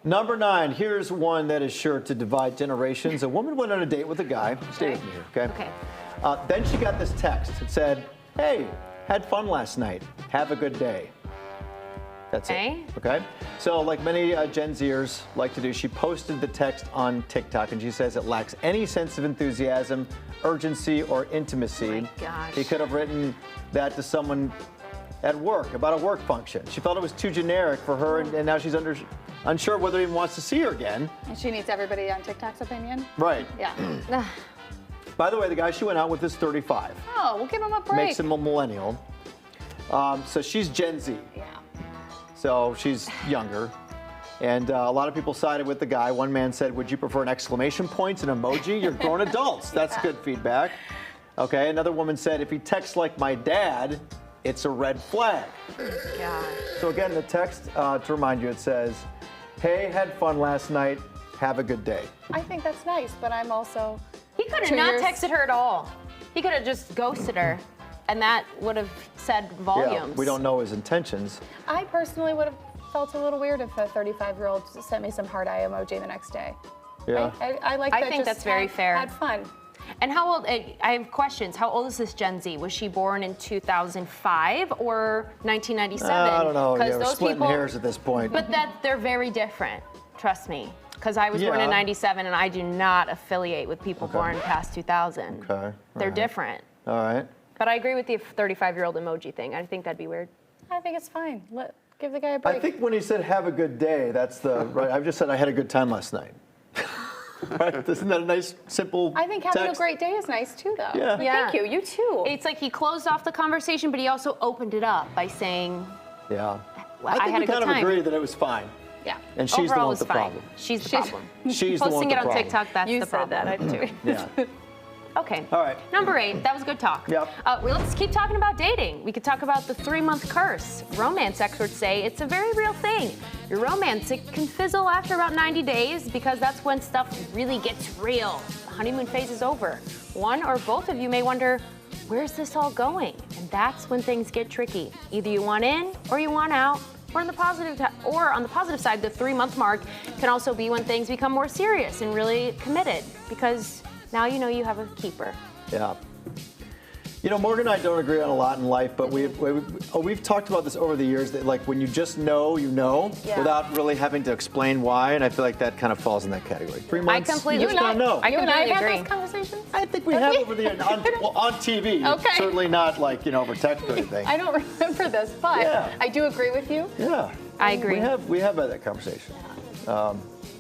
Number 9, here's one that is sure to divide generations. A woman went on a date with a guy. Stay with me here, okay? Then she got this text. It said, hey, had fun last night. Have a good day. That's it. Okay? So like many Gen Zers like to do, she posted the text on TikTok, and she says it lacks any sense of enthusiasm, urgency, or intimacy. Oh my gosh. He could have written that to someone at work, about a work function. She felt it was too generic for her, and now she's unsure whether he even wants to see her again. And she needs everybody on TikTok's opinion? Right. Yeah. By the way, the guy she went out with is 35. Oh, we'll give him a break. Makes him a millennial. So she's Gen Z. Yeah. So she's younger. And a lot of people sided with the guy. One man said, would you prefer an exclamation point, an emoji? You're grown adults. That's good feedback. Okay, another woman said, if he texts like my dad, it's a red flag. Gosh. So again, the text, to remind you, it says, hey, had fun last night. Have a good day. I think that's nice, but I'm also... He could have not texted her at all. He could have just ghosted her, and that would have said volumes. Yeah, we don't know his intentions. I personally would have felt a little weird if a 35-year-old sent me some heart eye emoji the next day. Yeah. I like that. I think that's very fair. Had fun. And how old, I have questions. How old is this Gen Z? Was she born in 2005 or 1997? I don't know. Because Yeah, we're those splitting people, hairs at this point. But they're very different, trust me. Because I was born in 97 and I do not affiliate with people born past 2000. Okay. They're different. All right. But I agree with the 35-year-old emoji thing. I think that'd be weird. I think it's fine. Give the guy a break. I think when he said have a good day, that's the right. I've just said I had a good time last night. Right? Isn't that a nice, simple I think having text? a great day is nice too, though. Yeah. Yeah. Thank you. You too. It's like he closed off the conversation, but he also opened it up by saying, Yeah. well, I think had we a good kind of time. agree that it was fine. Yeah. And she's the Overall, one it's with the fine. problem. She's the problem. She's the one Posting with it the on problem. TikTok, that's You the said problem. that, I too. Yeah. Okay. All right. Number 8, that was good talk. Yep. Let's keep talking about dating. We could talk about the 3-month curse. Romance experts say it's a very real thing. Your romance, it can fizzle after about 90 days because that's when stuff really gets real. The honeymoon phase is over. One or both of you may wonder, where's this all going? And that's when things get tricky. Either you want in or you want out. Or on the positive side, the 3-month mark can also be when things become more serious and really committed because now you know you have a keeper. Yeah. You know, Morgan and I don't agree on a lot in life, but we've talked about this over the years that like when you just know, you know, without really having to explain why, and I feel like that kind of falls in that category. 3 months, I completely you just gotta know. I You and I completely had agree. those conversations? I think we have over the years on TV. Okay. Certainly not like over text or anything. I don't remember this, but Yeah. I do agree with you. Yeah. I agree. We have had that conversation.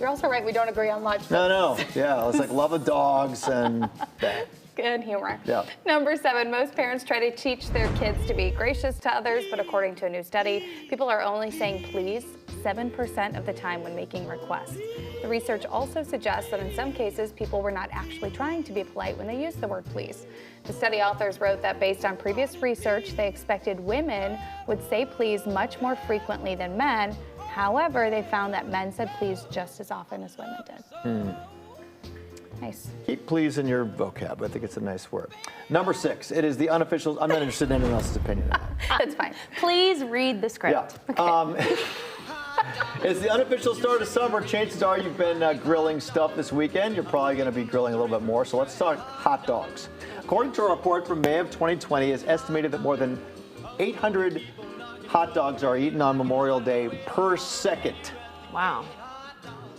You're also right. We don't agree on much. No. Yeah, it's like love of dogs and that. Good humor. Yeah. Number 7, most parents try to teach their kids to be gracious to others, but according to a new study, people are only saying please 7% of the time when making requests. The research also suggests that in some cases, people were not actually trying to be polite when they used the word please. The study authors wrote that based on previous research, they expected women would say please much more frequently than men. However, they found that men said please just as often as women did. Nice. Keep please in your vocab. I think it's a nice word. Number 6, it is the unofficial. I'm not interested in anyone else's opinion. That's fine. Please read the script. Yeah. It's the unofficial start of summer. Chances are you've been grilling stuff this weekend. You're probably going to be grilling a little bit more. So let's talk hot dogs. According to a report from May of 2020, it's estimated that more than 800 hot dogs are eaten on Memorial Day per second. Wow.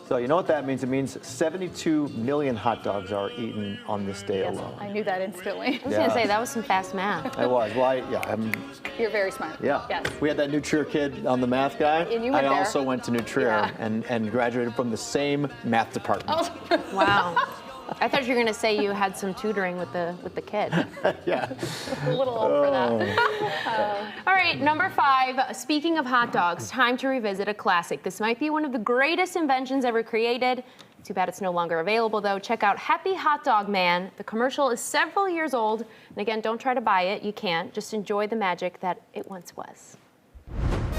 So you know what that means? It means 72 million hot dogs are eaten on this day alone. I knew that instantly. I was going to say, that was some fast math. I was. Well, You're very smart. yeah. Yes. We had that New Trier kid on the math guy. And you went I there. also went to New Trier and graduated from the same math department. Wow. I thought you were going to say you had some tutoring with the kid. Yeah. A little old for that. All right, number 5, speaking of hot dogs, time to revisit a classic. This might be one of the greatest inventions ever created. Too bad it's no longer available, though. Check out Happy Hot Dog Man. The commercial is several years old. And again, don't try to buy it. You can't. Just enjoy the magic that it once was.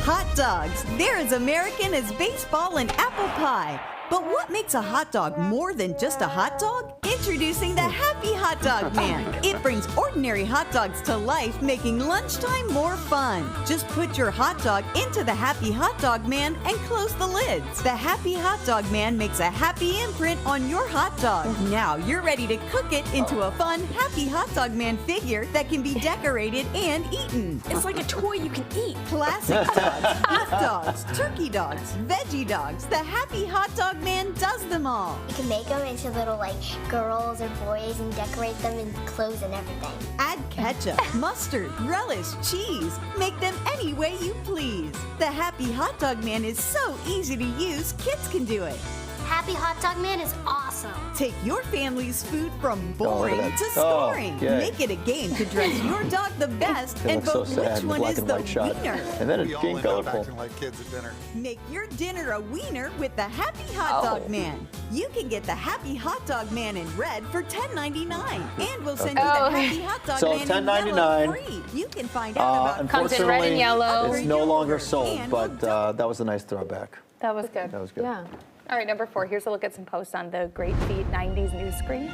Hot dogs. They're as American as baseball and apple pie. But what makes a hot dog more than just a hot dog? Introducing the Happy Hot Dog Man. It brings ordinary hot dogs to life, making lunchtime more fun. Just put your hot dog into the Happy Hot Dog Man and close the lids. The Happy Hot Dog Man makes a happy imprint on your hot dog. Now you're ready to cook it into a fun Happy Hot Dog Man figure that can be decorated and eaten. It's like a toy you can eat. Classic dogs, beef dogs, turkey dogs, veggie dogs. The Happy Hot Dog Man does them all. You can make them into little like girls or boys and decorate them in clothes and everything. Add ketchup, mustard, relish, cheese. Make them any way you please. The Happy Hot Dog Man is so easy to use, kids can do it. Happy Hot Dog Man is awesome. Take your family's food from boring look at to that. scoring. yay. Make it a game to dress your dog the best It and looks so vote sad which in the one black is and the white shot. winner. And then We it's all getting end up colorful. acting like kids at dinner. Make your dinner a wiener with the Happy Hot Dog Man. You can get the Happy Hot Dog Man in red for $10.99, and we'll send you the Happy Hot Dog So Man in yellow $10.99. free. You can find out about Comes in red and Unfortunately, yellow. it's no longer And sold, we'll but that was a nice throwback. That was good. That was good. Yeah. All right, number 4. Here's a look at some posts on the Great Feet 90s news screens.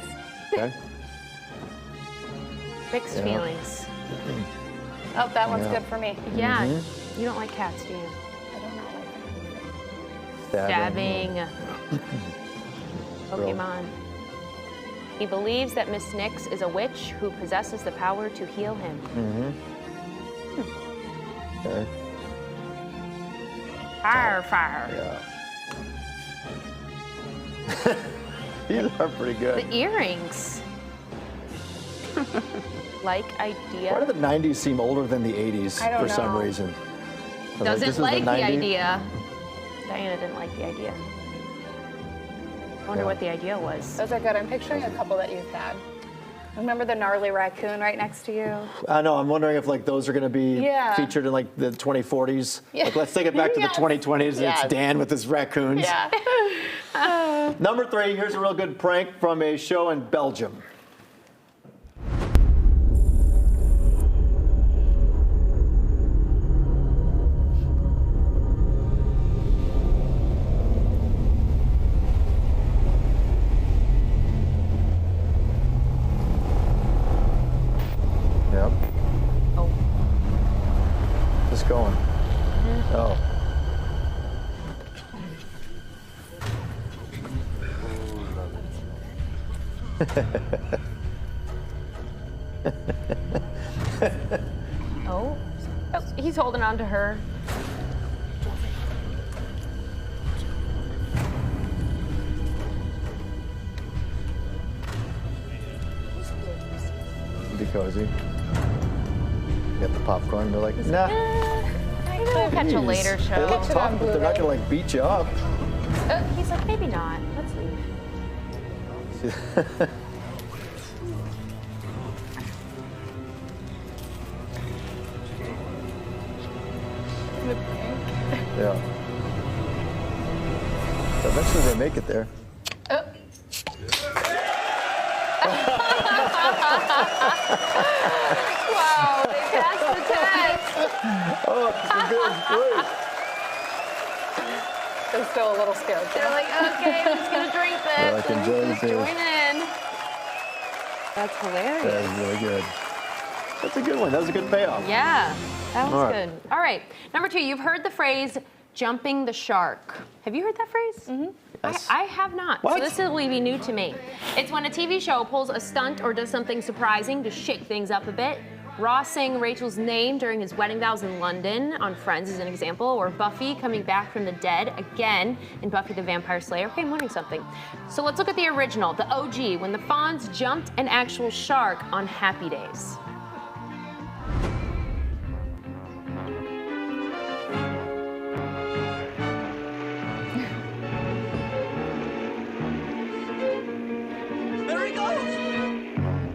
Okay. Mixed Yeah. feelings. Oh, that one's Yeah. good for me. Yeah. Mm-hmm. You don't like cats, do you? I don't know. Stabbing. Pokemon. He believes that Miss Nix is a witch who possesses the power to heal him. Okay. Fire. Yeah. These are pretty good. The earrings. Like Why idea. do the 90s seem older than the 80s I don't for some know. reason? I was this Doesn't is like the 90s? idea. Diana didn't like the idea. I wonder Yeah. what the idea was. Those are good. I'm picturing a couple that you've had. Remember the gnarly raccoon right next to you? I know. I'm wondering if like those are going to be Yeah. featured in like the 2040s. Yeah. Like, let's take it back to Yes. the 2020s. And Yes. it's Dan with his raccoons. Yeah. Number 3. Here's a real good prank from a show in Belgium. Yep. Oh. Just going. Oh. Oh. Oh, he's holding on to her. Be cozy. Get the popcorn. They're like, nah. Maybe we'll catch a geez. later They show. look tough, but they're not gonna like beat you up. He's like, maybe not. Let's leave. Yeah. Eventually they make it there. Wow, they passed the test. Oh, this is good. Great. They're still a little scared. They're like, okay, I'm just gonna drink this. They're like, enjoy and this. join in. That's hilarious. That is really good. That's a good one. That was a good payoff. Yeah, that was All right. good. All right, number 2, you've heard the phrase jumping the shark. Have you heard that phrase? Mm-hmm. Yes. I have not, What? so this will be new to me. It's when a TV show pulls a stunt or does something surprising to shake things up a bit. Ross saying Rachel's name during his wedding vows in London on Friends is an example, or Buffy coming back from the dead again in Buffy the Vampire Slayer. Okay, I'm learning something. So let's look at the original, the OG, when the Fonz jumped an actual shark on Happy Days. There he goes.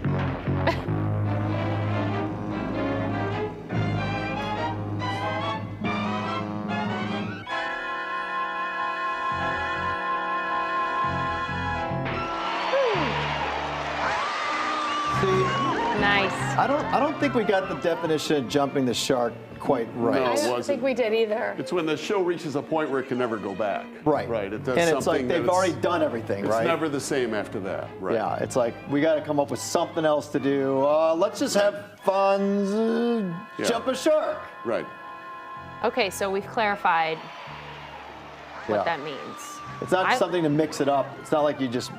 See, Nice. I don't think we got the definition of jumping the shark quite right. I No. don't wasn't. think we did either. It's when the show reaches a point where it can never go back. Right. Right. It does and it's something like they've that already done everything, it's right? never the same after that. Right. Yeah, it's like we got to come up with something else to do. Let's just have fun, jump a shark. Right. Okay, so we've clarified what that means. It's not something to mix it up. It's not like you just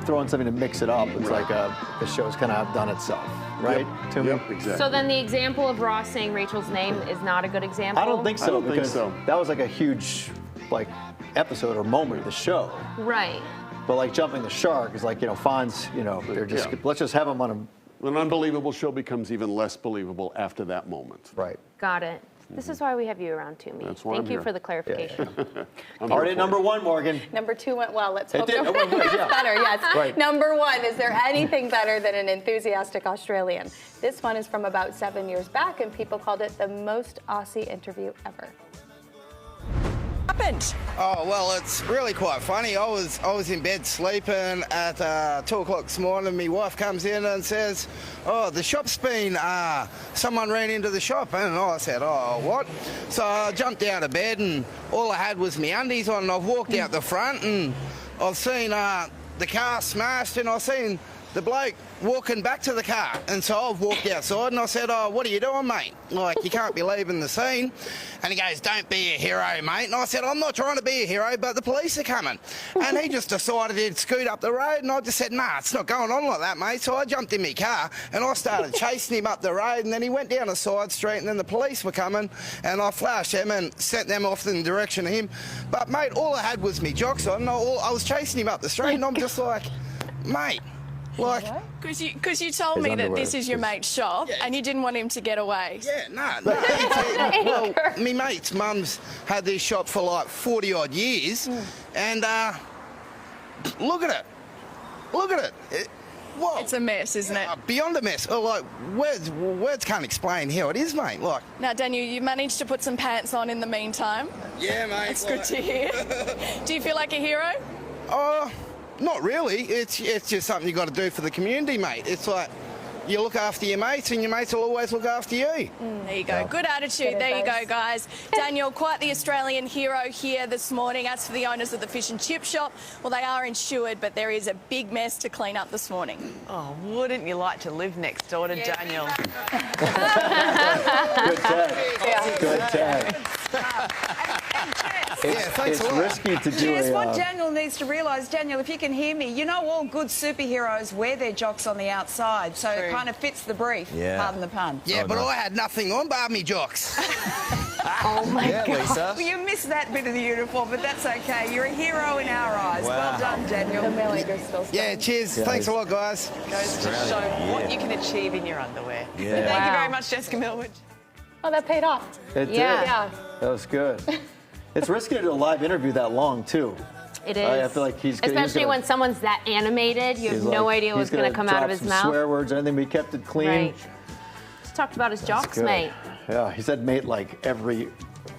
throw in something to mix it up. It's like the show's kind of done itself, right? Yep, yep, exactly. So then the example of Ross saying Rachel's name is not a good example? I don't think so, I don't think because so. that was like a huge episode or moment of the show. Right. But like jumping the shark is like, Fonz, they're just, let's just have them on a... An unbelievable show becomes even less believable after that moment. Right. Got it. This is why we have you around, Toomey. That's why Thank I'm you here. for the clarification. Already at number 1, Morgan. Number 2 went well. Let's It hope did. number It went good, 3 yeah. is better. Yes. Right. Number 1, is there anything better than an enthusiastic Australian? This one is from about 7 years back, and people called it the most Aussie interview ever. Oh, well, it's really quite funny. I was in bed sleeping at 2 o'clock this morning. My wife comes in and says, oh, the shop's been, someone ran into the shop. And I said, oh, what? So I jumped out of bed and all I had was my undies on, and I've walked out the front and I've seen the car smashed, and I've seen the bloke walking back to the car. And so I've walked outside and I said, oh, what are you doing, mate? Like, you can't be leaving the scene. And he goes, don't be a hero, mate. And I said, I'm not trying to be a hero, but the police are coming. And he just decided he'd scoot up the road, and I just said, nah, it's not going on like that, mate. So I jumped in my car and I started chasing him up the road, and then he went down a side street, and then the police were coming, and I flashed them and sent them off in the direction of him. But, mate, all I had was my jocks on. I was chasing him up the street, and I'm just like, mate, like... Because you told me that this is your mate's shop, and you didn't want him to get away. Yeah, no. Well, my mate's mum's had this shop for like 40-odd years, and look at it. Look at it. Whoa. It's a mess, isn't it? Beyond a mess. Oh, like, words can't explain how it is, mate. Like. Now, Daniel, you managed to put some pants on in the meantime. Yeah, mate. It's good to hear. Do you feel like a hero? Not really. It's just something you got to do for the community, mate. It's like you look after your mates, and your mates will always look after you. There you go. Good attitude. There you go, guys. Daniel, quite the Australian hero here this morning. As for the owners of the fish and chip shop, well, they are insured, but there is a big mess to clean up this morning. Oh, wouldn't you like to live next door to Daniel? Good tag. Good tag. Thanks a lot. It's risky to do Here's what a... Daniel needs to realise. Daniel, if you can hear me, all good superheroes wear their jocks on the outside, so it kind of fits the brief, pardon the pun. Yeah, but I had nothing on but me jocks. Oh, my God. Lisa. Well, you missed that bit of the uniform, but that's okay. You're a hero in our eyes. Well done, Daniel. The milliliter's still Yeah, cheers. Thanks a lot, guys. Goes to show what you can achieve in your underwear. Yeah. Thank you very much, Jessica Millwood. Oh, that paid off. It did. Yeah. That was good. It's risky to do a live interview that long, too. It is. I feel like he's Especially gonna, when someone's that animated, you have no idea what's going to come out of his mouth. Swear words, anything. We kept it clean. Right. Just talked about his jocks, Good. mate. Yeah, he said mate like every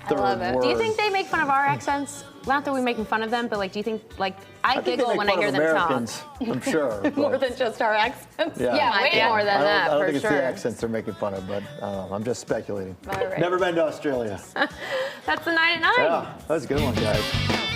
third love it. word. Do you think they make fun of our accents? Not that we're making fun of them, but do you think I think they giggle make when I fun hear of them Americans, talk. I'm sure. More but- than just our accents. Yeah. Way more than that, I don't for think it's sure. the accents they're making fun of, but I'm just speculating. All right. Never been to Australia. That's the 9 at 9. Yeah, that was a good one, guys.